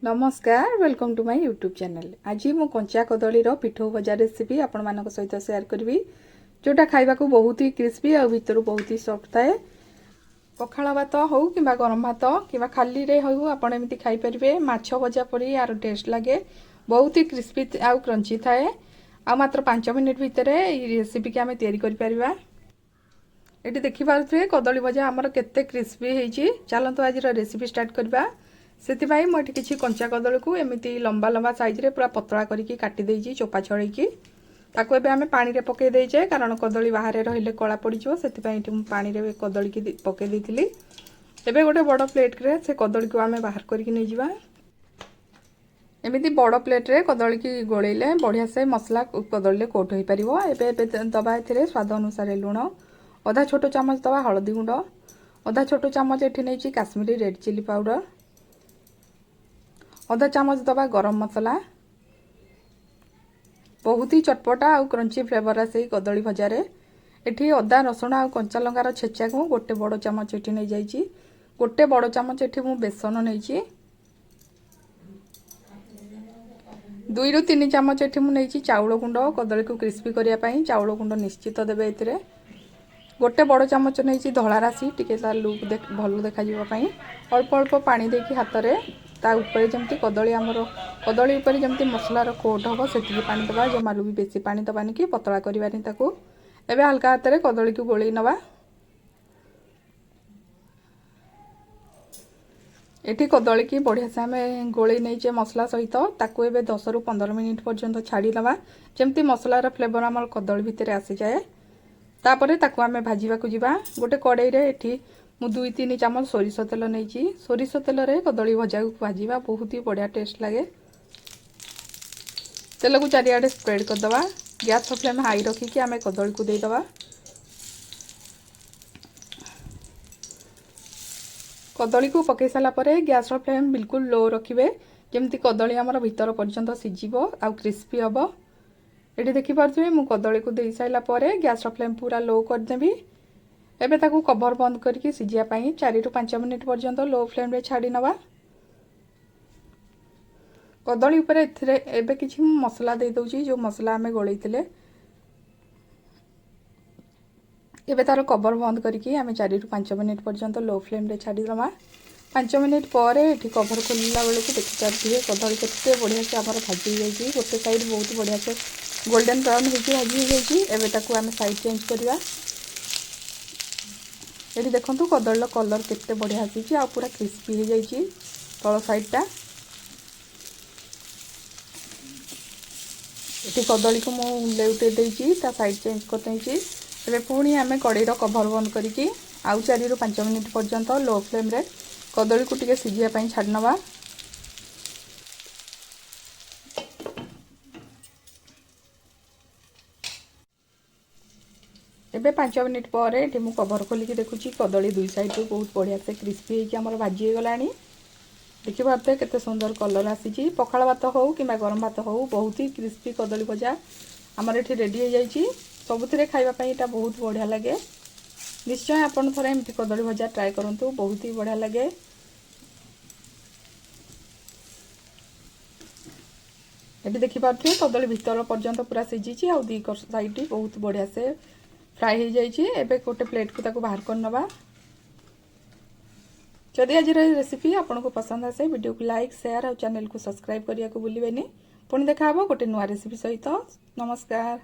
नमस्कार welcome to my YouTube channel. आज मु कंचा कदली पिठो भजा रेसिपी आपण मान सहित शेयर करी जोटा खाइबा को बहुत ही क्रिस्पी और भीतर बहुत ही सॉफ्ट थाए। पखाल भात हो कि गरम भात कि खाली रे हो आपण एमती खाई परिबे। माछ भजा पड़ी यार टेस्ट लगे, बहुत ही क्रिस्पी आउ क्रंची थाए। आ मात्र 5 मिनिट भितर रेसिपी के आम तैयारी करि परिबा। एटी देखि पारुथ्वे कदली भजा हमर केते क्रिस्पी हेची। चलंतु आज रेसिपी स्टार्ट करबा। सेतिबाई मो एटी किछि कंचा कदली को एमिति लंबा लंबा साइज रे पूरा पतला करिकी काटी देइची चोपा छळेकी। ताको एबे आमे पानी रे पके देइचे कारण कदली बाहर रहिले कळा पड़ी जो। सेतिबाई एटी पानी रे कदली की पके देइथिली। एबे गोटे बड़ प्लेट रे से कदली को आमे बाहर करिकी नै जिबा। एमिति बड़ प्लेट रे कदली की गोळेले बढ़िया से मसला कदली ले कोट होई परिबो। एबे दबा एथिरे स्वाद अनुसार लूण, आधा छोटो चामच दवा हलदी गुंड, आधा छोटो चामच एठी नै काश्मीरी रेड चिली पाउडर, आधा चामच दवा गरम मसला। बहुत ही चटपटा और क्रंची फ्लेवर आसे कदली भजारे। एठी अदा रसुण और कंचा लंकार छेचा को गोटे बड़ चामच एठी नै जाइची। गोटे बड़ चामच एठी मु बेसन नैची। 2 ରୁ 3 चामच एठी मु नैची चाउल गुंड। कदली को क्रिस्पी करिया पई चाउल गुंड निश्चित देबे एथिरे। गोटे बड़ चामच नहीं धला राशि टिके तार लुक भल देखा पई अल्प अल्प पानी देकी हाथ रे ता ऊपर जमती कदली आमर कदली ऊपर जमती मसलार कोट हम से पानी दबा। जमालू भी बेसी पानी दबानी कि पतला करवानी ताकू। एबे हल्का हाथ रे कदली को गोली नवा। एठी कदली की बढ़िया से आमे गोली नैचे मसला सहित ताकू एबे 10 ରୁ 15 मिनिट पर्यंत छाड़ी दबा जमती मसलार फ्लेवर आमर कदली भितर आसी जाए। तापरे ताकू आमे भाजीबा को जिबा। गोटे कड़ाई रे एठी मु 2-3 चामच सोरिष तेल नैची। सोरिष तेल रे कदली भजा को भाजीबा बहुत ही बढ़िया टेस्ट लगे। तेल को चारिआडे स्प्रेड कर दबा। गैस फ्लेम हाई रखी कि आमे कदली को दे दबा। कदली को पकई साला परे गैस फ्लेम बिल्कुल लो रखिबे जेमती कदली आमर भीतर पर्यंत सिझिबो आ क्रिस्पी हबो। एटी देखि पारथुवे मु कदली को दे साइला परे गैस फ्लेम पूरा लो कर देबी। एबे ताकू कवर बंद करके सिझिया पई 4 ରୁ 5 मिनिट पर्यंत लो फ्लेम रे छाड़ी नवा। कदली ऊपर एथिरे एबे किछि मसला दे दउची जो मसला हमें गोळैतिले। एबे तार कवर बंद करके आमे 4 ରୁ 5 मिनिट पर्यंत लो फ्लेम रे छाड़ी दमा। 5 मिनिट परे एठी कवर खोलला बेले को देखि पारथुवे कदली केते बढ़िया से हमर भाजी जाईची। गोटे साइड बहुत बढ़िया से गोल्डन ब्राउन होगी भाजी होगी। एबे ताकू आमे साइड चेंज करिया। एटी देखंतु कदली कलर केते बढ़िया आसीची आ पूरा क्रिस्पी हो जाईची तळ साइड टा। एटी कदली को मु लेउटे देईची ता साइड चेंज कर देईची। एबे पुणी आमे कड़ाई रो कवर बंद करिकी आउ 4 ରୁ 5 मिनिट पर्यंत लो फ्लेम रे कदली को टिके सिझिया पई छाड़ नवा। एबे 5 मिनिट पर एठी मु कवर खोलिकी देखुची कदली दुई साइड रो बहुत बढ़िया से क्रिस्पी होई कि हमर भाजी हो गलानी। देखि पारते केते सुंदर कलर आसीची। पखाल भात हो कि गरम भात हो बहुत ही क्रिस्पी कदली भजा हमर एठी रेडी हो जाईची। सबुथिरे खाइबा पई एटा बहुत बढ़िया लगे। निश्चय आपण थरे एमती कदली भजा ट्राई करंतु बहुत ही बढ़िया लगे। एटी देखि पारथे कदली भीतर पर्यंत पूरा सिझिची आ दी साइड बहुत बढ़िया से फ्राई हो जाइए। एबे गोटे प्लेट को ताको बाहर कर नवा। जदि आज रेसिपी आपको पसंद आसे वीडियो को लाइक शेयर और चैनल को सब्सक्राइब करने को भूलिए। पुणी देखा गोटे नुआ रेसिपी सहित। नमस्कार।